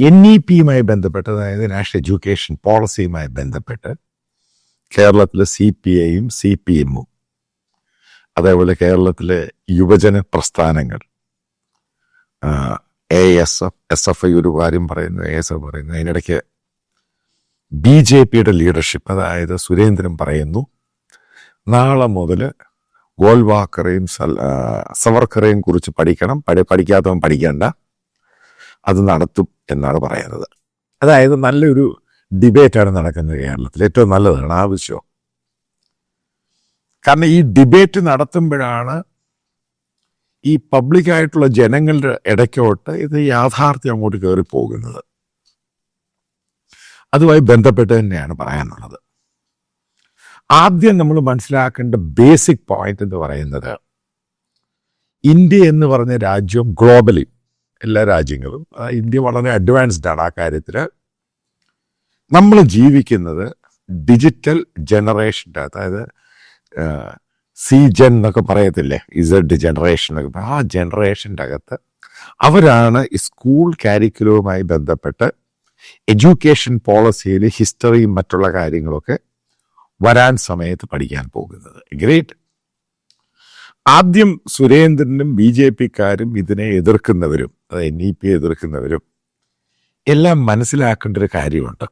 NEP-യുമായി ബന്ധപ്പെട്ട്, അതായത് national education പോളിസിയുമായി ബന്ധപ്പെട്ട് കേരളത്തിലെ CPIയും CPM-ഉം അതേപോലെ കേരളത്തിലെ യുവജന പ്രസ്ഥാനങ്ങൾ, ASF, SFI ഒരു കാര്യം പറയുന്നു, ASF പറയുന്നു. അതിനിടയ്ക്ക് BJP-യുടെ ലീഡർഷിപ്പ്, അതായത് സുരേന്ദ്രൻ പറയുന്നു നാളെ മുതൽ ഗോൾവാക്കറേയും സവർക്കറേയും കുറിച്ച് പഠിക്കണം, പഠിക്കാത്തവൻ പഠിക്കേണ്ട, അത് നടത്തും എന്നാണ് പറയുന്നത്. അതായത് നല്ലൊരു ഡിബേറ്റാണ് നടക്കുന്നത് കേരളത്തിൽ. ഏറ്റവും നല്ലതാണ്, ആവശ്യം. കാരണം ഈ ഡിബേറ്റ് നടത്തുമ്പോഴാണ് ഈ പബ്ലിക്കായിട്ടുള്ള ജനങ്ങളുടെ ഇടയ്ക്കോട്ട് ഇത് യാഥാർത്ഥ്യം അങ്ങോട്ട് കയറിപ്പോകുന്നത്. അതുമായി ബന്ധപ്പെട്ട് തന്നെയാണ് പറയാനുള്ളത്. ആദ്യം നമ്മൾ മനസ്സിലാക്കേണ്ട ബേസിക് പോയിന്റ് എന്ന് പറയുന്നത്, ഇന്ത്യ എന്ന് പറഞ്ഞ രാജ്യം ഗ്ലോബലി എല്ലാ രാജ്യങ്ങളും, ഇന്ത്യ വളരെ അഡ്വാൻസ്ഡ് ആണ് ആ കാര്യത്തിൽ. നമ്മൾ ജീവിക്കുന്നത് ഡിജിറ്റൽ ജനറേഷൻ്റെ, അതായത് CGen എന്നൊക്കെ പറയത്തില്ലേ, Z ജനറേഷൻ എന്നൊക്കെ, ആ ജനറേഷൻ്റെ അകത്ത് അവരാണ് ഈ സ്കൂൾ കാരിക്കുലവുമായി ബന്ധപ്പെട്ട് എഡ്യൂക്കേഷൻ പോളിസിയിൽ ഹിസ്റ്ററിയും മറ്റുള്ള കാര്യങ്ങളൊക്കെ വരാൻ സമയത്ത് പഠിക്കാൻ പോകുന്നത്. ഗ്രേറ്റ്. ആദ്യം സുരേന്ദ്രനും BJP-ക്കാരും ഇതിനെ എതിർക്കുന്നവരും, അത് NEP എതിർക്കുന്നവരും എല്ലാം മനസ്സിലാക്കേണ്ട ഒരു കാര്യമുണ്ട്.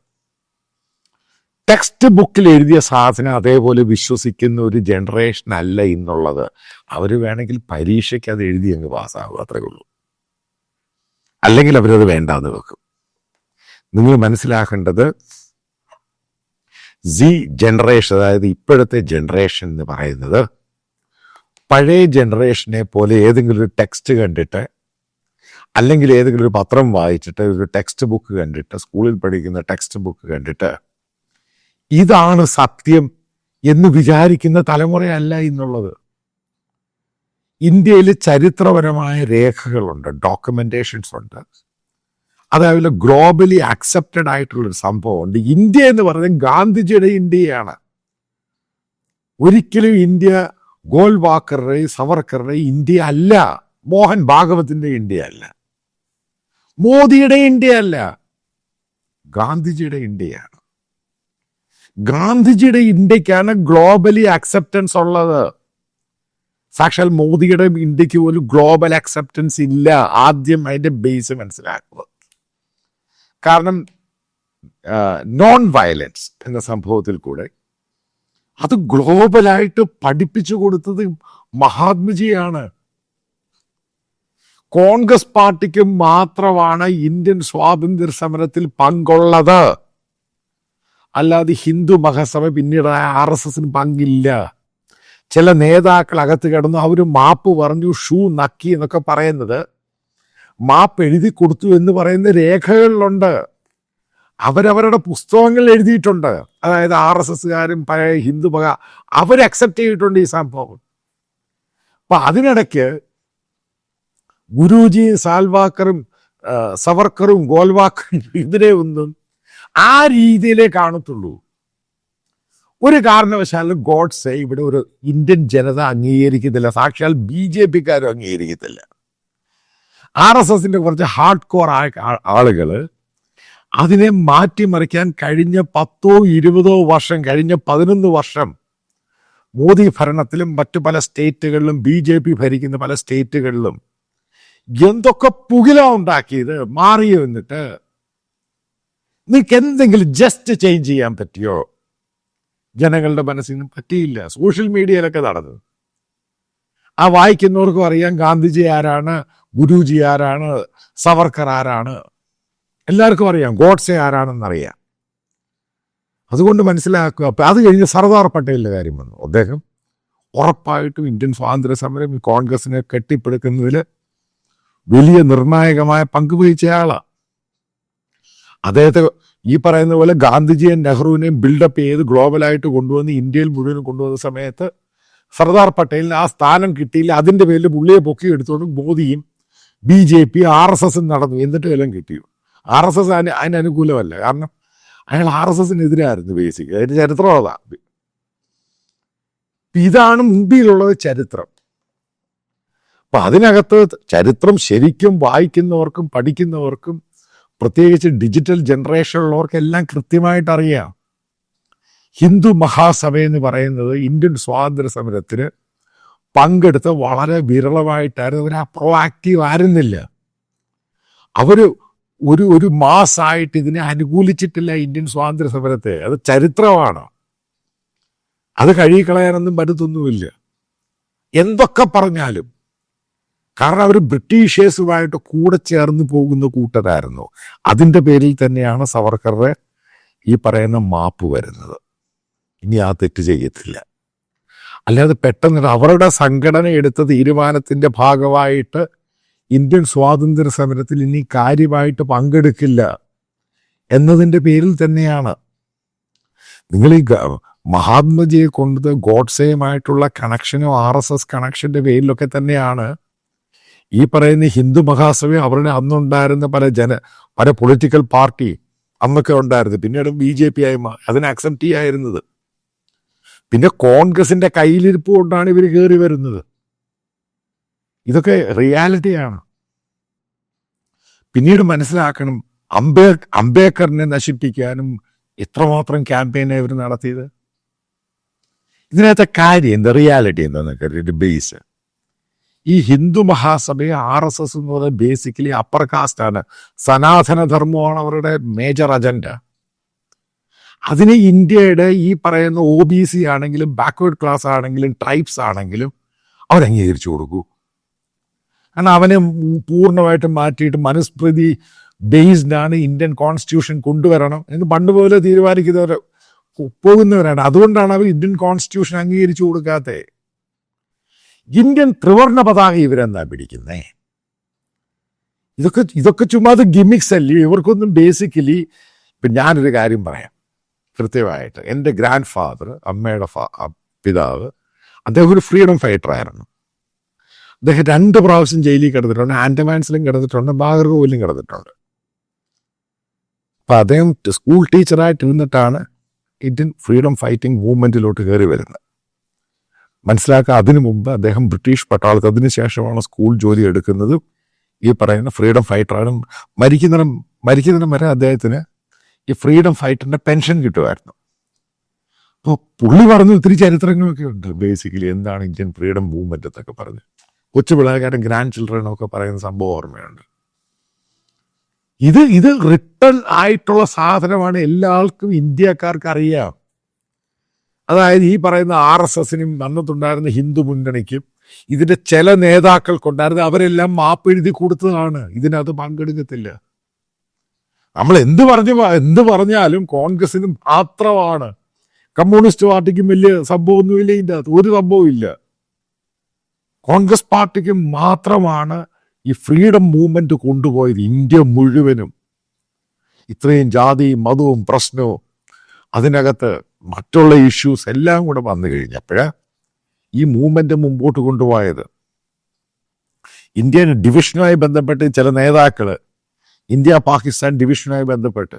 ടെക്സ്റ്റ് ബുക്കിൽ എഴുതിയ സാധനം അതേപോലെ വിശ്വസിക്കുന്ന ഒരു ജനറേഷൻ അല്ല ഇന്നുള്ളത്. അവർ വേണമെങ്കിൽ പരീക്ഷയ്ക്ക് അത് എഴുതി അങ്ങ് പാസ്സാകും, അത്രേ ഉള്ളൂ. അല്ലെങ്കിൽ അവരത് വേണ്ടാന്ന് വെക്കും. നിങ്ങൾ മനസ്സിലാക്കേണ്ടത്, ജനറേഷൻ, അതായത് ഇപ്പോഴത്തെ ജനറേഷൻ എന്ന് പറയുന്നത് പഴയ ജനറേഷനെ പോലെ ഏതെങ്കിലും ഒരു ടെക്സ്റ്റ് കണ്ടിട്ട്, അല്ലെങ്കിൽ ഏതെങ്കിലും ഒരു പത്രം വായിച്ചിട്ട്, ഒരു ടെക്സ്റ്റ് ബുക്ക് കണ്ടിട്ട്, സ്കൂളിൽ പഠിക്കുന്ന ടെക്സ്റ്റ് ബുക്ക് കണ്ടിട്ട് ഇതാണ് സത്യം എന്ന് വിചാരിക്കുന്ന തലമുറയല്ല ഇന്നുള്ളത്. ഇന്ത്യയിൽ ചരിത്രപരമായ രേഖകളുണ്ട്, ഡോക്യുമെന്റേഷൻസ് ഉണ്ട്. അതേപോലെ ഗ്ലോബലി അക്സെപ്റ്റഡ് ആയിട്ടുള്ളൊരു സംഭവമുണ്ട്. ഇന്ത്യ എന്ന് പറയുന്നത് ഗാന്ധിജിയുടെ ഇന്ത്യയാണ്. ഒരിക്കലും ഇന്ത്യ ഗോൾവാക്കറുടെ സവർക്കറുടെ ഇന്ത്യ അല്ല, മോഹൻ ഭാഗവതിന്റെ ഇന്ത്യ അല്ല, മോദിയുടെ ഇന്ത്യ അല്ല, ഗാന്ധിജിയുടെ ഇന്ത്യയാണ്. ഗാന്ധിജിയുടെ ഇന്ത്യക്കാണ് ഗ്ലോബലി അക്സെപ്റ്റൻസ് ഉള്ളത്. സാക്ഷാൽ മോദിയുടെ ഇന്ത്യക്ക് പോലും ഗ്ലോബൽ അക്സെപ്റ്റൻസ് ഇല്ല. ആദ്യം അതിന്റെ ബേസ് മനസ്സിലാക്കുക. കാരണം നോൺ വയലൻസ് എന്ന സംഭവത്തിൽ കൂടെ അത് ഗ്ലോബലായിട്ട് പഠിപ്പിച്ചു കൊടുത്തത് മഹാത്മജിയാണ്. കോൺഗ്രസ് പാർട്ടിക്ക് മാത്രമാണ് ഇന്ത്യൻ സ്വാതന്ത്ര്യ സമരത്തിൽ പങ്കുള്ളത്, അല്ലാതെ ഹിന്ദു മഹാസഭ പിന്നീട് RSSന് പങ്കില്ല. ചില നേതാക്കൾ അകത്ത് കിടന്നു, അവർ മാപ്പ് പറഞ്ഞു, ഷൂ നക്കി എന്നൊക്കെ പറയുന്നത്, മാപ്പ് എഴുതി കൊടുത്തു എന്ന് പറയുന്ന രേഖകളിലുണ്ട്. അവരവരുടെ പുസ്തകങ്ങൾ എഴുതിയിട്ടുണ്ട്. അതായത് RSSകാരും പഴയ ഹിന്ദു മഹ അവർ അക്സെപ്റ്റ് ചെയ്തിട്ടുണ്ട് ഈ സംഭവം. അപ്പൊ അതിനിടയ്ക്ക് ഗുരുജിയും സാൽവാക്കറും സവർക്കറും ഗോൾവാക്കറും ഇതിനെ ഒന്നും ആ രീതിയിലേ കാണത്തുള്ളൂ. ഒരു കാരണവശാലും ഗോഡ്സെ ഇവിടെ ഒരു ഇന്ത്യൻ ജനത അംഗീകരിക്കത്തില്ല, സാക്ഷാൽ BJP-ക്കാരും അംഗീകരിക്കത്തില്ല. RSSന്റെ കുറച്ച് ഹാർഡ് കോർ ആളുകൾ അതിനെ മാറ്റിമറിക്കാൻ കഴിഞ്ഞ 10-20 വർഷം, കഴിഞ്ഞ 11 വർഷം മോദി ഭരണത്തിലും മറ്റു പല സ്റ്റേറ്റുകളിലും BJP ഭരിക്കുന്ന പല സ്റ്റേറ്റുകളിലും എന്തൊക്കെ പുകില ഉണ്ടാക്കിയത്. മാറി വന്നിട്ട് നിങ്ങൾക്ക് എന്തെങ്കിലും ജസ്റ്റ് ചേഞ്ച് ചെയ്യാൻ പറ്റിയോ? ജനങ്ങളുടെ മനസ്സിന് പറ്റിയില്ല. സോഷ്യൽ മീഡിയയിലൊക്കെ നടന്നത് ആ വായിക്കുന്നവർക്കും അറിയാം ഗാന്ധിജി ആരാണ്, ഗുരുജി ആരാണ്, സവർക്കർ ആരാണ്, എല്ലാവർക്കും അറിയാം ഗോഡ്സെ ആരാണെന്നറിയാം. അതുകൊണ്ട് മനസ്സിലാക്കുക. അപ്പം അത് കഴിഞ്ഞ് സർദാർ പട്ടേലിൻ്റെ കാര്യം വന്നു. അദ്ദേഹം ഉറപ്പായിട്ടും ഇന്ത്യൻ സ്വാതന്ത്ര്യ സമരം കോൺഗ്രസിനെ കെട്ടിപ്പടുക്കുന്നതിൽ വലിയ നിർണായകമായ പങ്ക് വഹിച്ചയാളാണ്. അദ്ദേഹത്തെ ഈ പറയുന്ന പോലെ ഗാന്ധിജിയെയും നെഹ്റുവിനെയും ബിൽഡപ്പ് ചെയ്ത് ഗ്ലോബലായിട്ട് കൊണ്ടുവന്ന് ഇന്ത്യയിൽ മുഴുവൻ കൊണ്ടുവന്ന സമയത്ത് സർദാർ പട്ടേലിന് ആ സ്ഥാനം കിട്ടിയില്ല. അതിൻ്റെ പേരിൽ പുള്ളിയെ പൊക്കി എടുത്തുകൊണ്ട് മോദിയും BJP RSSും നടന്നു. എന്നിട്ട് എല്ലാം കിട്ടിയോ? RSS അതിന് അനുകൂലമല്ല. കാരണം അയാൾ RSSനെതിരായിരുന്നു ബേസിക്. അതിൻ്റെ ചരിത്രം അതാണ്. ഇതാണ് മുമ്പിലുള്ളത് ചരിത്രം. അപ്പം അതിനകത്ത് ചരിത്രം ശരിക്കും വായിക്കുന്നവർക്കും പഠിക്കുന്നവർക്കും പ്രത്യേകിച്ച് ഡിജിറ്റൽ ജനറേഷനിലുള്ളവർക്കെല്ലാം കൃത്യമായിട്ട് അറിയാം. ഹിന്ദു മഹാസഭ എന്ന് പറയുന്നത് ഇന്ത്യൻ സ്വാതന്ത്ര്യ സമരത്തിന് പങ്കെടുത്ത് വളരെ വിരളമായിട്ടായിരുന്നു. അവർ പ്രൊആക്റ്റീവ് ആയിരുന്നില്ല. അവർ ഒരു മാസമായിട്ട് ഇതിനെ അനുകൂലിച്ചിട്ടില്ല ഇന്ത്യൻ സ്വാതന്ത്ര്യ സമരത്തെ. അത് ചരിത്രമാണ്. അത് കഴുകിക്കളയാനൊന്നും പറ്റത്തൊന്നുമില്ല എന്തൊക്കെ പറഞ്ഞാലും. കാരണം അവർ ബ്രിട്ടീഷേഴ്സുമായിട്ട് കൂടെ ചേർന്ന് പോകുന്ന കൂട്ടരായിരുന്നു. അതിൻ്റെ പേരിൽ തന്നെയാണ് സവർക്കറുടെ ഈ പറയുന്ന മാപ്പ് വരുന്നത്. ഇനി ആ തെറ്റ് ചെയ്യത്തില്ല. അല്ലാതെ പെട്ടെന്ന് അവരുടെ സംഘടന എടുത്ത തീരുമാനത്തിൻ്റെ ഭാഗമായിട്ട് ഇന്ത്യൻ സ്വാതന്ത്ര്യ സമരത്തിൽ ഇനി കാര്യമായിട്ട് പങ്കെടുക്കില്ല എന്നതിൻ്റെ പേരിൽ തന്നെയാണ്. നിങ്ങൾ ഈ മഹാത്മജിയെ കൊണ്ടത് ഗോഡ്സെയുമായിട്ടുള്ള കണക്ഷനോ RSS കണക്ഷൻ്റെ പേരിലൊക്കെ തന്നെയാണ് ഈ പറയുന്ന ഹിന്ദു മഹാസഭ അവരുടെ അന്നുണ്ടായിരുന്ന പല പൊളിറ്റിക്കൽ പാർട്ടി അന്നൊക്കെ ഉണ്ടായിരുന്നു. പിന്നീട് BJP ആയി അതിനെ അക്സെപ്റ്റ് ചെയ്യായിരുന്നത്. പിന്നെ കോൺഗ്രസിന്റെ കയ്യിലിരിപ്പ് കൊണ്ടാണ് ഇവർ കയറി വരുന്നത്. ഇതൊക്കെ റിയാലിറ്റിയാണ്. പിന്നീട് മനസ്സിലാക്കണം, അംബേദ്കറിനെ നശിപ്പിക്കാനും എത്രമാത്രം ക്യാമ്പയിൻ ഇവർ നടത്തിയത്. ഇതിനകത്തെ കാര്യം എന്താ, റിയാലിറ്റി എന്താണെന്നൊക്കെ ബേസ് ഈ ഹിന്ദു മഹാസഭയെ RSS എന്ന് പറയുന്നത് ബേസിക്കലി അപ്പർ കാസ്റ്റാണ്. സനാതന ധർമ്മമാണ് അവരുടെ മേജർ അജണ്ട. അതിന് ഇന്ത്യയുടെ ഈ പറയുന്ന OBC ആണെങ്കിലും ബാക്ക്വേർഡ് ക്ലാസ് ആണെങ്കിലും ട്രൈബ്സ് ആണെങ്കിലും അവരംഗീകരിച്ചു കൊടുക്കൂ. കാരണം അവനെ പൂർണ്ണമായിട്ടും മാറ്റിയിട്ട് മനുസ്മൃതി ബേസ്ഡാണ് ഇന്ത്യൻ കോൺസ്റ്റിറ്റ്യൂഷൻ കൊണ്ടുവരണം എന്ന് പണ്ട് പോലെ തീരുമാനിക്കുന്നവർ പോകുന്നവരാണ്. അതുകൊണ്ടാണ് അവർ ഇന്ത്യൻ കോൺസ്റ്റിറ്റ്യൂഷൻ അംഗീകരിച്ചു കൊടുക്കാത്തത്. ഇന്ത്യൻ ത്രിവർണ്ണ പതാക ഇവരെന്താ പിടിക്കുന്നേ? ഇതൊക്കെ ചുമ്മാ അത് ഗിമിക്സ് അല്ലേ? ഇവർക്കൊന്നും ബേസിക്കലി ഇപ്പം ഞാനൊരു കാര്യം പറയാം കൃത്യമായിട്ട്. എൻ്റെ ഗ്രാൻഡ് ഫാദർ, അമ്മയുടെ പിതാവ്, അദ്ദേഹം ഒരു ഫ്രീഡം ഫൈറ്റർ ആയിരുന്നു. അദ്ദേഹം 2 പ്രാവശ്യം ജയിലിൽ കിടന്നിട്ടുണ്ട്. ആൻഡമാൻസിലും കിടന്നിട്ടുണ്ട്, ബാഗർകോവിലും കിടന്നിട്ടുണ്ട്. അപ്പം അദ്ദേഹം സ്കൂൾ ടീച്ചറായിട്ടിരുന്നിട്ടാണ് ഇന്ത്യൻ ഫ്രീഡം ഫൈറ്റിംഗ് മൂവ്മെൻറ്റിലോട്ട് കയറി വരുന്നത്. മനസ്സിലാക്കുക, അതിനു മുമ്പ് അദ്ദേഹം ബ്രിട്ടീഷ് പട്ടാളത്തിൽ, അതിനുശേഷമാണ് സ്കൂൾ ജോലി എടുക്കുന്നത്. ഈ പറയുന്ന ഫ്രീഡം ഫൈറ്ററാണ്. മരിക്കുന്നതിനും വരെ അദ്ദേഹത്തിന് ഈ ഫ്രീഡം ഫൈറ്ററിൻ്റെ പെൻഷൻ കിട്ടുമായിരുന്നു. അപ്പോൾ പുള്ളി പറഞ്ഞ ഒത്തിരി ചരിത്രങ്ങളൊക്കെ ഉണ്ട്. ബേസിക്കലി എന്താണ് ഇന്ത്യൻ ഫ്രീഡം മൂവ്മെൻ്റ് എന്നൊക്കെ പറഞ്ഞ് കൊച്ചു പിള്ളേർക്കാരും ഗ്രാൻഡ് ചിൽഡ്രനൊക്കെ പറയുന്ന സംഭവം ഓർമ്മയുണ്ട്. ഇത് റിട്ടൺ ആയിട്ടുള്ള സാധനമാണ്. എല്ലാവർക്കും ഇന്ത്യക്കാർക്ക് അറിയാം. അതായത് ഈ പറയുന്ന RSSനും അന്നത്തുണ്ടായിരുന്ന ഹിന്ദു മുന്നണിക്കും ഇതിൻ്റെ ചില നേതാക്കൾക്കുണ്ടായിരുന്ന അവരെല്ലാം മാപ്പ് എഴുതി കൊടുത്തതാണ്. ഇതിനകത്ത് പങ്കെടുക്കത്തില്ല. നമ്മൾ എന്ത് പറഞ്ഞാലും കോൺഗ്രസിന് മാത്രമാണ്. കമ്മ്യൂണിസ്റ്റ് പാർട്ടിക്കും വലിയ സംഭവമൊന്നുമില്ല. ഇതിൻ്റെ അകത്ത് ഒരു സംഭവവും ഇല്ല. കോൺഗ്രസ് പാർട്ടിക്ക് മാത്രമാണ് ഈ ഫ്രീഡം മൂവ്മെന്റ് കൊണ്ടുപോയത്. ഇന്ത്യ മുഴുവനും ഇത്രയും ജാതിയും മതവും പ്രശ്നവും അതിനകത്ത് മറ്റുള്ള ഇഷ്യൂസ് എല്ലാം കൂടെ വന്നു കഴിഞ്ഞപ്പോഴേ ഈ മൂവ്മെന്റ് മുമ്പോട്ട് കൊണ്ടുപോയത്. ഇന്ത്യൻ ഡിവിഷനുമായി ബന്ധപ്പെട്ട് ചില നേതാക്കൾ ഇന്ത്യ പാകിസ്ഥാൻ ഡിവിഷനുമായി ബന്ധപ്പെട്ട്,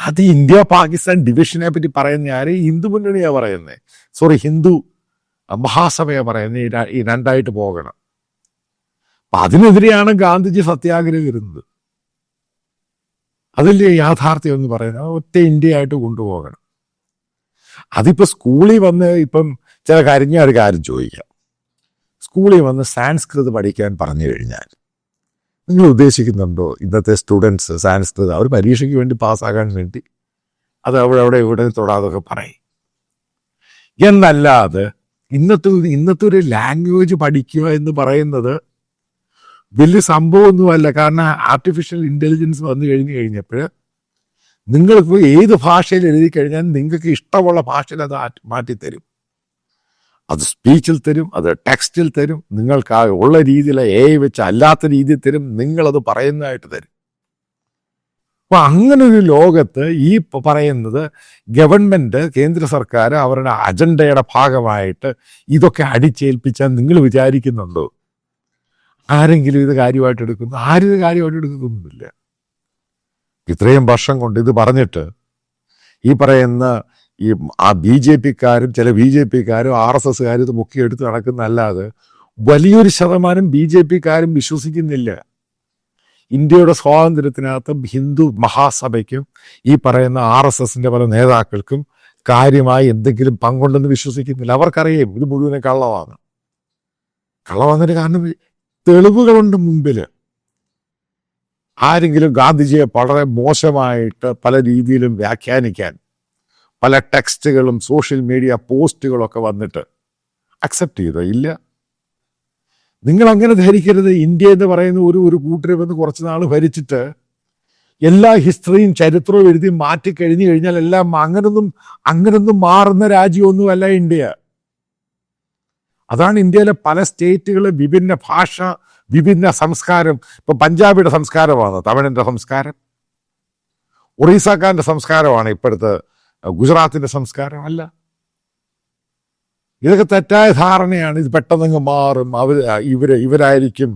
അത് ഇന്ത്യ പാകിസ്ഥാൻ ഡിവിഷനെ പറ്റി പറയുന്ന ആര്? ഹിന്ദു മുന്നണിയാണ് പറയുന്നത്. ഹിന്ദു മഹാസഭയാണ് പറയുന്നത് ഈ രണ്ടായിട്ട് പോകണം. അപ്പം അതിനെതിരെയാണ് ഗാന്ധിജി സത്യാഗ്രഹം വരുന്നത്. അതില്ലേ യാഥാർത്ഥ്യം എന്ന് പറയുന്നത്. ഒറ്റ ഇന്ത്യയായിട്ട് കൊണ്ടുപോകണം. അതിപ്പോൾ സ്കൂളിൽ വന്ന് ഇപ്പം ചില കാര്യം ഒരു കാര്യം ചോദിക്കാം. സ്കൂളിൽ വന്ന് സാൻസ്കൃത് പഠിക്കാൻ പറഞ്ഞു കഴിഞ്ഞാൽ നിങ്ങൾ ഉദ്ദേശിക്കുന്നുണ്ടോ ഇന്നത്തെ സ്റ്റുഡൻസ് സാൻസ്കൃത് അവർ പരീക്ഷയ്ക്ക് വേണ്ടി പാസ്സാകാൻ വേണ്ടി അത് അവിടെ ഇവിടെ തൊടാതൊക്കെ പറയും എന്നല്ലാതെ ഇന്നത്തെ ഒരു ലാംഗ്വേജ് പഠിക്കുക എന്ന് പറയുന്നത് വലിയ സംഭവമൊന്നുമല്ല. കാരണം ആർട്ടിഫിഷ്യൽ ഇൻ്റലിജൻസ് വന്നു കഴിഞ്ഞപ്പോൾ നിങ്ങൾക്ക് ഏത് ഭാഷയിൽ എഴുതി കഴിഞ്ഞാൽ നിങ്ങൾക്ക് ഇഷ്ടമുള്ള ഭാഷയിൽ അത് മാറ്റിത്തരും. അത് സ്പീച്ചിൽ തരും, അത് ടെക്സ്റ്റിൽ തരും, നിങ്ങൾക്ക് ഉള്ള രീതിയിൽ AI വെച്ച് അല്ലാത്ത രീതിയിൽ തരും, നിങ്ങളത് പറയുന്നതായിട്ട് തരും. അപ്പോൾ അങ്ങനൊരു ലോകത്ത് ഈ പറയുന്നത് ഗവൺമെൻറ്, കേന്ദ്ര സർക്കാർ അവരുടെ അജണ്ടയുടെ ഭാഗമായിട്ട് ഇതൊക്കെ അടിച്ചേൽപ്പിച്ചാൽ നിങ്ങൾ വിചാരിക്കുന്നുണ്ടോ ആരെങ്കിലും ഇത് കാര്യമായിട്ട് എടുക്കുന്നു? ആരും ഇത് കാര്യമായിട്ട് എടുക്കുന്നൊന്നുമില്ല. ഇത്രയും വർഷം കൊണ്ട് ഇത് പറഞ്ഞിട്ട് ഈ പറയുന്ന ഈ BJPക്കാരും ചില BJPക്കാരും RSSകാരും ഇത് മുക്കിയെടുത്ത് നടക്കുന്നതല്ലാതെ വലിയൊരു ശതമാനം BJPക്കാരും വിശ്വസിക്കുന്നില്ല. ഇന്ത്യയുടെ സ്വാതന്ത്ര്യത്തിനകത്തും ഹിന്ദു മഹാസഭയ്ക്കും ഈ പറയുന്ന RSSന്റെ പല നേതാക്കൾക്കും കാര്യമായി എന്തെങ്കിലും പങ്കുണ്ടെന്ന് വിശ്വസിക്കുന്നില്ല. അവർക്കറിയാം ഇത് മുഴുവനെ കള്ളമാണ്. കള്ളമാകുന്നതിന് കാരണം തെളിവുകളുണ്ട് മുമ്പിൽ. ആരെങ്കിലും ഗാന്ധിജിയെ വളരെ മോശമായിട്ട് പല രീതിയിലും വ്യാഖ്യാനിക്കാൻ പല ടെക്സ്റ്റുകളും സോഷ്യൽ മീഡിയ പോസ്റ്റുകളൊക്കെ വന്നിട്ട് അക്സെപ്റ്റ് ചെയ്തോ? ഇല്ല. നിങ്ങൾ അങ്ങനെ ധരിക്കരുത്. ഇന്ത്യ എന്ന് പറയുന്ന ഒരു കൂട്ടരെ വന്ന് കുറച്ച് നാൾ ഭരിച്ചിട്ട് എല്ലാ ഹിസ്റ്ററിയും ചരിത്രവും എഴുതി മാറ്റി കഴിഞ്ഞു കഴിഞ്ഞാൽ എല്ലാം അങ്ങനൊന്നും മാറുന്ന രാജ്യമൊന്നുമല്ല ഇന്ത്യ. അതാണ് ഇന്ത്യയിലെ പല സ്റ്റേറ്റുകൾ വിഭിന്ന ഭാഷ, വിഭിന്ന സംസ്കാരം. ഇപ്പൊ പഞ്ചാബിയുടെ സംസ്കാരമാണ് തമിഴിന്റെ സംസ്കാരം, ഒറീസക്കാരന്റെ സംസ്കാരമാണ് ഇപ്പോഴത്തെ ഗുജറാത്തിന്റെ സംസ്കാരം. അല്ല, ഇതൊക്കെ തെറ്റായ ധാരണയാണ്. ഇത് പെട്ടെന്നങ്ങ് മാറും, ഇവരായിരിക്കും,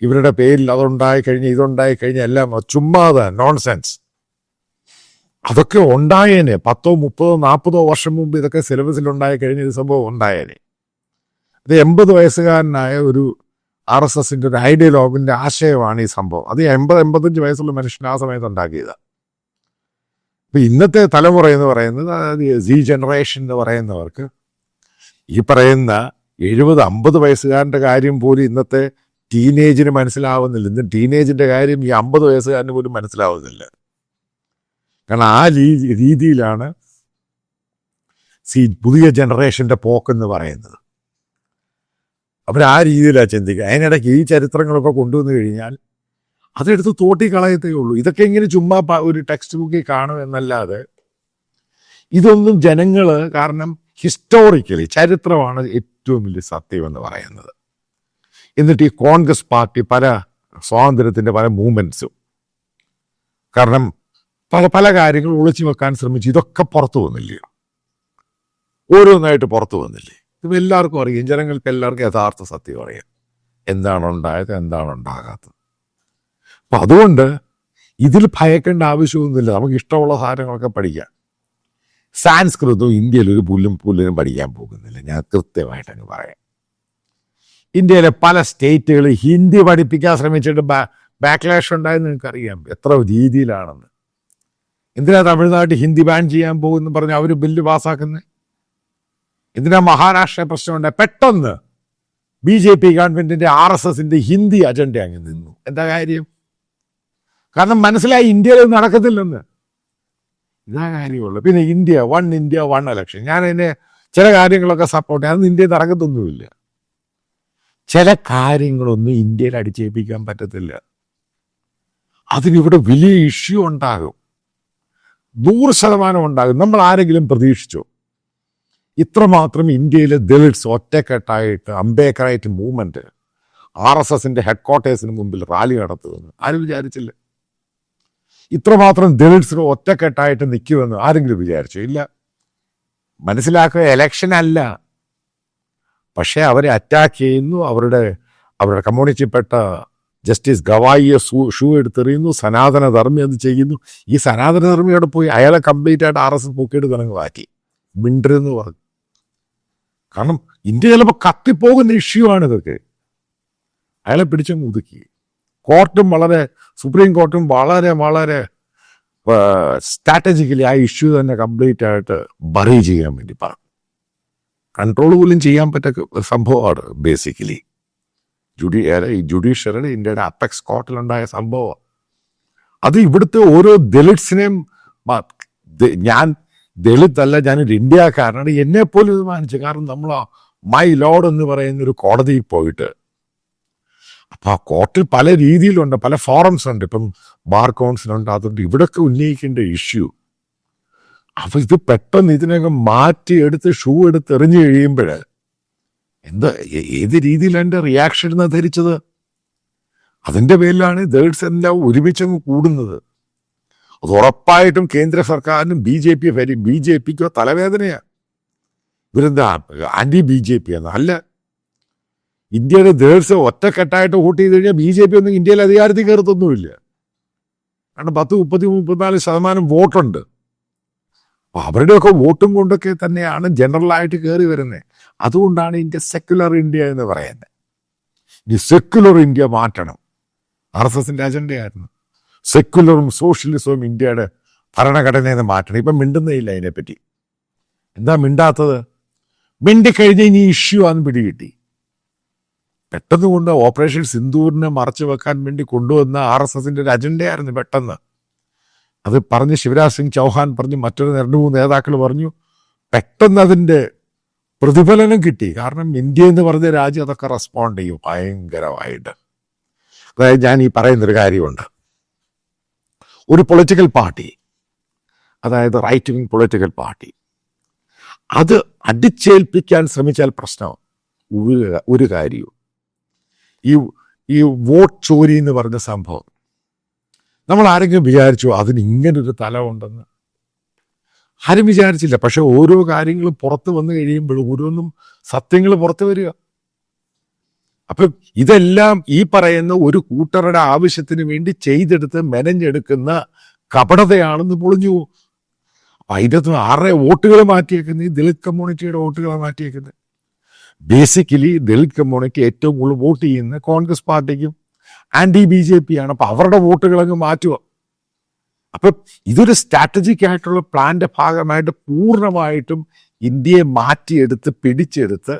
ഇവരുടെ പേരിൽ അതുണ്ടായി കഴിഞ്ഞ് ഇതുണ്ടായി കഴിഞ്ഞ എല്ലാം ചുമ്മാതെ നോൺസെൻസ്. അതൊക്കെ ഉണ്ടായേനെ 10, 30, 40 വർഷം മുമ്പ് ഇതൊക്കെ സിലബസിൽ ഉണ്ടായി കഴിഞ്ഞ ഇത് സംഭവം ഉണ്ടായേനെ. ഇത് 80 വയസ്സുകാരനായ ഒരു RSSന്റെ ഒരു ഐഡിയോളോഗിന്റെ ആശയമാണ് ഈ സംഭവം. അത് 80-85 വയസ്സുള്ള മനുഷ്യൻ ആ സമയത്ത് ഉണ്ടാക്കിയതാണ്. ഇപ്പൊ ഇന്നത്തെ തലമുറ എന്ന് പറയുന്നത്, അതായത് Z ജനറേഷൻ എന്ന് പറയുന്നവർക്ക് ഈ പറയുന്ന 70-50 വയസ്സുകാരൻ്റെ കാര്യം പോലും ഇന്നത്തെ ടീനേജിന് മനസ്സിലാവുന്നില്ല. ഇന്ന് ടീനേജിന്റെ കാര്യം ഈ 50 വയസ്സുകാരന് പോലും മനസ്സിലാവുന്നില്ല. കാരണം ആ രീതിയിലാണ് പുതിയ ജനറേഷന്റെ പോക്കെന്ന് പറയുന്നത്. അവർ ആ രീതിയിലാണ് ചിന്തിക്കുക. അതിനിടയ്ക്ക് ഈ ചരിത്രങ്ങളൊക്കെ കൊണ്ടുവന്നു കഴിഞ്ഞാൽ അതെടുത്ത് തോട്ടി കളയത്തേ ഉള്ളൂ. ഇതൊക്കെ ഇങ്ങനെ ചുമ്മാ ഒരു ടെക്സ്റ്റ് ബുക്കിൽ കാണും എന്നല്ലാതെ ഇതൊന്നും ജനങ്ങൾ, കാരണം ഹിസ്റ്റോറിക്കലി ചരിത്രമാണ് ഏറ്റവും വലിയ സത്യം എന്ന് പറയുന്നത്. എന്നിട്ട് ഈ കോൺഗ്രസ് പാർട്ടി പല സ്വാതന്ത്ര്യത്തിൻ്റെ പല മൂവ്മെൻറ്റ്സും, കാരണം പല കാര്യങ്ങൾ ഒളിച്ചു വെക്കാൻ ശ്രമിച്ചു. ഇതൊക്കെ പുറത്തു വന്നില്ലയോ? ഓരോന്നായിട്ട് പുറത്തു വന്നില്ലേ? ഇത് എല്ലാവർക്കും അറിയാം. ജനങ്ങൾക്ക് എല്ലാവർക്കും യഥാർത്ഥ സത്യം അറിയാം, എന്താണ് ഉണ്ടായത്, എന്താണ് ഉണ്ടാകാത്തത്. അപ്പം അതുകൊണ്ട് ഇതിൽ ഭയക്കേണ്ട ആവശ്യമൊന്നുമില്ല. നമുക്ക് ഇഷ്ടമുള്ള സാധനങ്ങളൊക്കെ പഠിക്കാം. സാൻസ്കൃതവും ഇന്ത്യയിൽ ഒരു പുല്ലിനും പഠിക്കാൻ പോകുന്നില്ല. ഞാൻ കൃത്യമായിട്ട് അങ്ങ് പറയാം. ഇന്ത്യയിലെ പല സ്റ്റേറ്റുകൾ ഹിന്ദി പഠിപ്പിക്കാൻ ശ്രമിച്ചിട്ട് ബാക്ക്ലാഷ് ഉണ്ടായെന്ന് നിങ്ങൾക്കറിയാം എത്ര രീതിയിലാണെന്ന്. എന്തിനാ തമിഴ്നാട്ടിൽ ഹിന്ദി ബാൻ ചെയ്യാൻ പോകുമെന്ന് പറഞ്ഞ് അവർ ബില്ല് പാസ്സാക്കുന്നത്? എന്തിനാ മഹാരാഷ്ട്ര പ്രശ്നമുണ്ടായി? പെട്ടെന്ന് BJP ഗവൺമെന്റിന്റെ RSSന്റെ ഹിന്ദി അജണ്ട അങ്ങ് നിന്നു. എന്താ കാര്യം? കാരണം മനസ്സിലായി ഇന്ത്യയിൽ നടക്കത്തില്ലെന്ന്. ഇതാ കാര്യമുള്ളൂ. പിന്നെ ഇന്ത്യ വൺ ഇലക്ഷൻ, ഞാൻ അതിനെ ചില കാര്യങ്ങളൊക്കെ സപ്പോർട്ട് ചെയ്യാം. അതൊന്നും ഇന്ത്യയിൽ നടക്കത്തൊന്നുമില്ല. ചില കാര്യങ്ങളൊന്നും ഇന്ത്യയിൽ അടിച്ചേൽപ്പിക്കാൻ പറ്റത്തില്ല. അതിനിവിടെ വലിയ ഇഷ്യൂ ഉണ്ടാകും, 100% ഉണ്ടാകും. നമ്മൾ ആരെങ്കിലും പ്രതീക്ഷിച്ചോ ഇത്രമാത്രം ഇന്ത്യയിലെ ദളിറ്റ്സ് ഒറ്റക്കെട്ടായിട്ട് അംബേദ്കറൈറ്റ് മൂവ്മെന്റ് RSSന്റെ ഹെഡ്ക്വാർട്ടേഴ്സിന് മുമ്പിൽ റാലി നടത്തുമെന്ന് ആരും വിചാരിച്ചില്ല. ഇത്രമാത്രം ദളിറ്റ്സിന് ഒറ്റക്കെട്ടായിട്ട് നിൽക്കുമെന്ന് ആരെങ്കിലും വിചാരിച്ചു? ഇല്ല. മനസ്സിലാക്കുക, എലക്ഷൻ അല്ല, പക്ഷേ അവരെ അറ്റാക്ക് ചെയ്യുന്നു. അവരുടെ കമ്മ്യൂണിറ്റിയിൽപ്പെട്ട ജസ്റ്റിസ് ഗവായിയെ ഷൂ എടുത്തെറിയുന്നു. സനാതനധർമ്മി അത് ചെയ്യുന്നു. ഈ സനാതനധർമ്മിയോട് പോയി അയാളെ കംപ്ലീറ്റ് ആയിട്ട് RSS പൊക്കിയിട്ട് തന്നെ മാറ്റി മിണ്ടരെന്ന് പറഞ്ഞു. കാരണം ഇന്ത്യ ചിലപ്പോൾ കത്തിപ്പോകുന്ന ഇഷ്യൂ ആണ് ഇതൊക്കെ. അയാളെ പിടിച്ചങ്ങ് ഒതുക്കി. സുപ്രീം കോർട്ടും വളരെ സ്ട്രാറ്റജിക്കലി ആ ഇഷ്യൂ തന്നെ കംപ്ലീറ്റ് ആയിട്ട് ബറി ചെയ്യാൻ വേണ്ടി പറഞ്ഞു. കൺട്രോൾ പോലും ചെയ്യാൻ പറ്റുന്ന സംഭവമാണ് ബേസിക്കലി. ജുഡീഷ്യറിയുടെ ഇന്ത്യയുടെ അപ്പെക്സ് കോർട്ടിലുണ്ടായ സംഭവം. അത് ഇവിടുത്തെ ഓരോ ദളിറ്റ്സിനെയും, ഞാൻ ദളിത് അല്ല, ഞാനൊരു ഇന്ത്യക്കാരനാണ്, എന്നെപ്പോലും ഇത് മാനിച്ചു. കാരണം നമ്മൾ മൈ ലോഡ് എന്ന് പറയുന്ന ഒരു കോടതിയിൽ പോയിട്ട്, അപ്പം ആ കോർട്ടിൽ പല രീതിയിലുണ്ട്, പല ഫോറംസ് ഉണ്ട്. ഇപ്പം ബാർ കൗൺസിലുണ്ട്. അതുകൊണ്ട് ഇവിടൊക്കെ ഉന്നയിക്കേണ്ട ഇഷ്യൂ. അപ്പൊ ഇത് പെട്ടെന്ന് ഇതിനൊക്കെ മാറ്റി എടുത്ത് ഷൂ എടുത്ത് എറിഞ്ഞു കഴിയുമ്പോൾ ഏത് രീതിയിലാണ് എൻ്റെ റിയാക്ഷൻ എന്ന് ധരിച്ചത്? അതിൻ്റെ പേരിലാണ് ദളിറ്റ്സ് എല്ലാം ഒരുമിച്ചങ്ങ് കൂടുന്നത്. അത് ഉറപ്പായിട്ടും കേന്ദ്ര സർക്കാരിനും BJPക്കോ തലവേദനയാണ്. ഇവരെന്താ ആന്റി BJP എന്ന്? അല്ല, ഇന്ത്യയുടെ ദളിറ്റ്സ് ഒറ്റക്കെട്ടായിട്ട് വോട്ട് ചെയ്ത് കഴിഞ്ഞാൽ BJP ഒന്നും ഇന്ത്യയിൽ അധികാരത്തിൽ കയറത്തൊന്നുമില്ല. കാരണം 30-34% വോട്ടുണ്ട്. അപ്പോൾ അവരുടെയൊക്കെ വോട്ടും കൊണ്ടൊക്കെ തന്നെയാണ് ജനറലായിട്ട് കയറി വരുന്നത്. അതുകൊണ്ടാണ് ഇന്ത്യ സെക്യുലർ ഇന്ത്യ എന്ന് പറയുന്നത്. ഈ സെക്യുലർ ഇന്ത്യ മാറ്റണം. RSSന്റെ അജണ്ടയായിരുന്നു. സെക്യുലറും സോഷ്യലിസവും ഇന്ത്യയുടെ ഭരണഘടനയിൽ നിന്ന് മാറ്റണം. ഇപ്പം മിണ്ടുന്നേയില്ല അതിനെപ്പറ്റി. എന്താ മിണ്ടാത്തത്? മിണ്ടിക്കഴിഞ്ഞ് ഇനി ഇഷ്യൂ ആണെന്ന് പിടികിട്ടി. പെട്ടെന്ന് കൊണ്ട് ഓപ്പറേഷൻ സിന്ദൂറിനെ മറച്ചു വെക്കാൻ വേണ്ടി കൊണ്ടുവന്ന RSSന്റെ ഒരു അജണ്ടയായിരുന്നു പെട്ടെന്ന്. അത് പറഞ്ഞ് ശിവരാജ് സിംഗ് ചൗഹാൻ പറഞ്ഞു, മറ്റൊരു 2-3 നേതാക്കൾ പറഞ്ഞു. പെട്ടെന്ന് അതിൻ്റെ പ്രതിഫലനം കിട്ടി. കാരണം ഇന്ത്യ എന്ന് പറഞ്ഞ രാജ്യം അതൊക്കെ റെസ്പോണ്ട് ചെയ്യും ഭയങ്കരമായിട്ട്. അതായത് ഞാൻ ഈ പറയുന്നൊരു കാര്യമുണ്ട്. ഒരു പൊളിറ്റിക്കൽ പാർട്ടി, അതായത് റൈറ്റ് വിങ് പൊളിറ്റിക്കൽ പാർട്ടി, അത് അടിച്ചേൽപ്പിക്കാൻ ശ്രമിച്ചാൽ പ്രശ്നം ഒരു കാര്യവും. ഈ വോട്ട് ചോരി എന്ന് പറഞ്ഞ സംഭവം നമ്മൾ ആരെങ്കിലും വിചാരിച്ചു അതിന് ഇങ്ങനൊരു തല ഉണ്ടെന്ന്? ആരും വിചാരിച്ചില്ല. പക്ഷെ ഓരോ കാര്യങ്ങളും പുറത്ത് വന്നു കഴിയുമ്പോഴും ഓരോന്നും സത്യങ്ങൾ പുറത്തു വരിക. അപ്പം ഇതെല്ലാം ഈ പറയുന്ന ഒരു കൂട്ടരുടെ ആവശ്യത്തിന് വേണ്ടി ചെയ്തെടുത്ത് മെനഞ്ഞെടുക്കുന്ന കപടതയാണെന്ന് പൊളിഞ്ഞു പോകും. അതിൻ്റെ ആരുടെ വോട്ടുകൾ മാറ്റിയേക്കുന്നത്? ദളിത് കമ്മ്യൂണിറ്റിയുടെ വോട്ടുകൾ മാറ്റിയേക്കുന്നത്. ബേസിക്കലി ദളിത് കമ്മ്യൂണിറ്റി ഏറ്റവും കൂടുതൽ വോട്ട് ചെയ്യുന്ന കോൺഗ്രസ് പാർട്ടിക്കും ആന്റി BJP ആണ്. അപ്പം അവരുടെ വോട്ടുകളങ്ങ് മാറ്റുക. അപ്പം ഇതൊരു സ്ട്രാറ്റജിക് ആയിട്ടുള്ള പ്ലാന്റെ ഭാഗമായിട്ട് പൂർണ്ണമായിട്ടും ഇന്ത്യയെ മാറ്റിയെടുത്ത് പിടിച്ചെടുത്ത്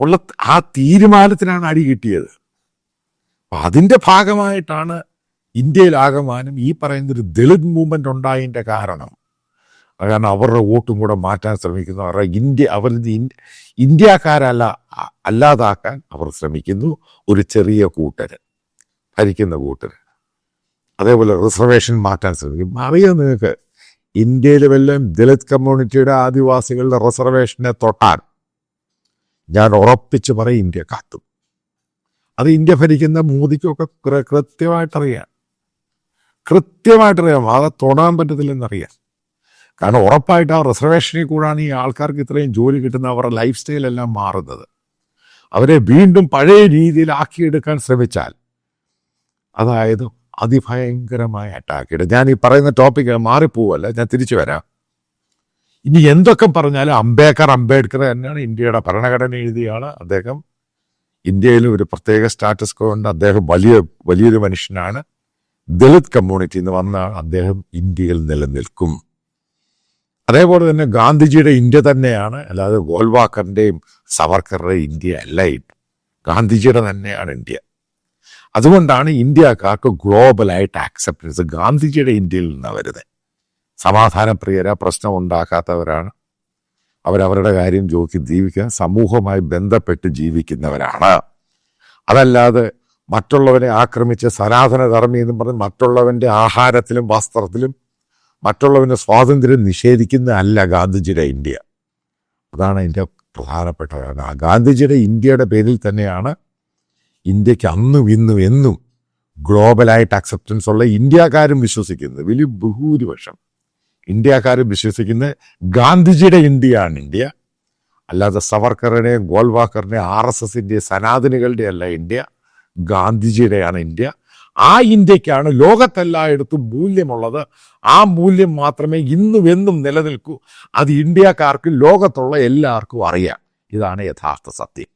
ഉള്ള ആ തീരുമാനത്തിനാണ് അടി കിട്ടിയത്. അപ്പം അതിൻ്റെ ഭാഗമായിട്ടാണ് ഇന്ത്യയിലാകമാനം ഈ പറയുന്നൊരു ദളിത് മൂവ്മെന്റ് ഉണ്ടായതിൻ്റെ കാരണം. കാരണം അവരുടെ വോട്ടും കൂടെ മാറ്റാൻ ശ്രമിക്കുന്നു. അവരുടെ അല്ലാതാക്കാൻ അവർ ശ്രമിക്കുന്നു. ഒരു ചെറിയ കൂട്ടര്, ഭരിക്കുന്ന കൂട്ടര്. അതേപോലെ റിസർവേഷൻ മാറ്റാൻ ശ്രമിക്കും. അറിയാം നിങ്ങൾക്ക്, ഇന്ത്യയിൽ വല്ലതും ദളിത് കമ്മ്യൂണിറ്റിയുടെ ആദിവാസികളുടെ റിസർവേഷനെ തൊട്ടാൽ ഞാൻ ഉറപ്പിച്ച് പറയും ഇന്ത്യ കാത്തും. അത് ഇന്ത്യ ഭരിക്കുന്ന മോദിക്കൊക്കെ കൃത്യമായിട്ടറിയാം. അത് തൊടാൻ പറ്റത്തില്ലെന്നറിയാം. കാരണം ഉറപ്പായിട്ട് ആ റിസർവേഷനിൽ കൂടാണ് ഈ ആൾക്കാർക്ക് ഇത്രയും ജോലി കിട്ടുന്ന അവരുടെ ലൈഫ് സ്റ്റൈലെല്ലാം മാറുന്നത്. അവരെ വീണ്ടും പഴയ രീതിയിൽ ആക്കിയെടുക്കാൻ ശ്രമിച്ചാൽ, അതായത് അതിഭയങ്കരമായ അറ്റാക്ക്. ഞാൻ ഈ പറയുന്ന ടോപ്പിക്ക് മാറിപ്പോവല്ല, ഞാൻ തിരിച്ചു വരാം. ഇനി എന്തൊക്കെ പറഞ്ഞാലും അംബേദ്കർ തന്നെയാണ് ഇന്ത്യയുടെ ഭരണഘടന എഴുതിയാണ്. അദ്ദേഹം ഇന്ത്യയിൽ ഒരു പ്രത്യേക സ്റ്റാറ്റസ് കോ ഉണ്ട്. അദ്ദേഹം വലിയൊരു മനുഷ്യനാണ്. ദളിത് കമ്മ്യൂണിറ്റി എന്ന് വന്നാൽ അദ്ദേഹം ഇന്ത്യയിൽ നിലനിൽക്കും. അതേപോലെ തന്നെ ഗാന്ധിജിയുടെ ഇന്ത്യ തന്നെയാണ്, അല്ലാതെ ഗോൾവാക്കറിൻ്റെയും സവർക്കറുടെയും ഇന്ത്യ അല്ല. ഗാന്ധിജിയുടെ തന്നെയാണ് ഇന്ത്യ. അതുകൊണ്ടാണ് ഇന്ത്യക്കാർക്ക് ഗ്ലോബലായിട്ട് ആക്സെപ്റ്റൻസ് ഗാന്ധിജിയുടെ ഇന്ത്യയിൽ നിന്നാണ് വരുന്നത്. സമാധാനപ്രിയര, പ്രശ്നം ഉണ്ടാക്കാത്തവരാണ്. അവരവരുടെ കാര്യം നോക്കി ജീവിക്കാൻ സമൂഹവുമായി ബന്ധപ്പെട്ട് ജീവിക്കുന്നവരാണ്. അതല്ലാതെ മറ്റുള്ളവരെ ആക്രമിച്ച് സനാതനധർമ്മി എന്ന് പറഞ്ഞ് മറ്റുള്ളവൻ്റെ ആഹാരത്തിലും വസ്ത്രത്തിലും മറ്റുള്ളവൻ്റെ സ്വാതന്ത്ര്യം നിഷേധിക്കുന്ന അല്ല ഗാന്ധിജിയുടെ ഇന്ത്യ. അതാണ് അതിൻ്റെ പ്രധാനപ്പെട്ട കാരണം. ഗാന്ധിജിയുടെ ഇന്ത്യയുടെ പേരിൽ തന്നെയാണ് ഇന്ത്യക്ക് അന്നും ഇന്നും എന്നും ഗ്ലോബലായിട്ട് അക്സെപ്റ്റൻസ് ഉള്ള ഇന്ത്യക്കാരും വിശ്വസിക്കുന്നത്. വലിയ ബഹുഭൂരിപക്ഷം ഇന്ത്യക്കാരും വിശ്വസിക്കുന്നത് ഗാന്ധിജിയുടെ ഇന്ത്യയാണ് ഇന്ത്യ, അല്ലാതെ സവർക്കറിനെ, ഗോൾവാക്കറിനെ, RSSന്റെ, സനാതനികളുടെ അല്ല ഇന്ത്യ. ഗാന്ധിജിയുടെയാണ് ഇന്ത്യ. ആ ഇന്ത്യക്കാണ് ലോകത്തെല്ലായിടത്തും മൂല്യമുള്ളത്. ആ മൂല്യം മാത്രമേ ഇന്നും എന്നും നിലനിൽക്കൂ. അത് ഇന്ത്യക്കാർക്ക് ലോകത്തുള്ള എല്ലാവർക്കും അറിയാം. ഇതാണ് യഥാർത്ഥ സത്യം.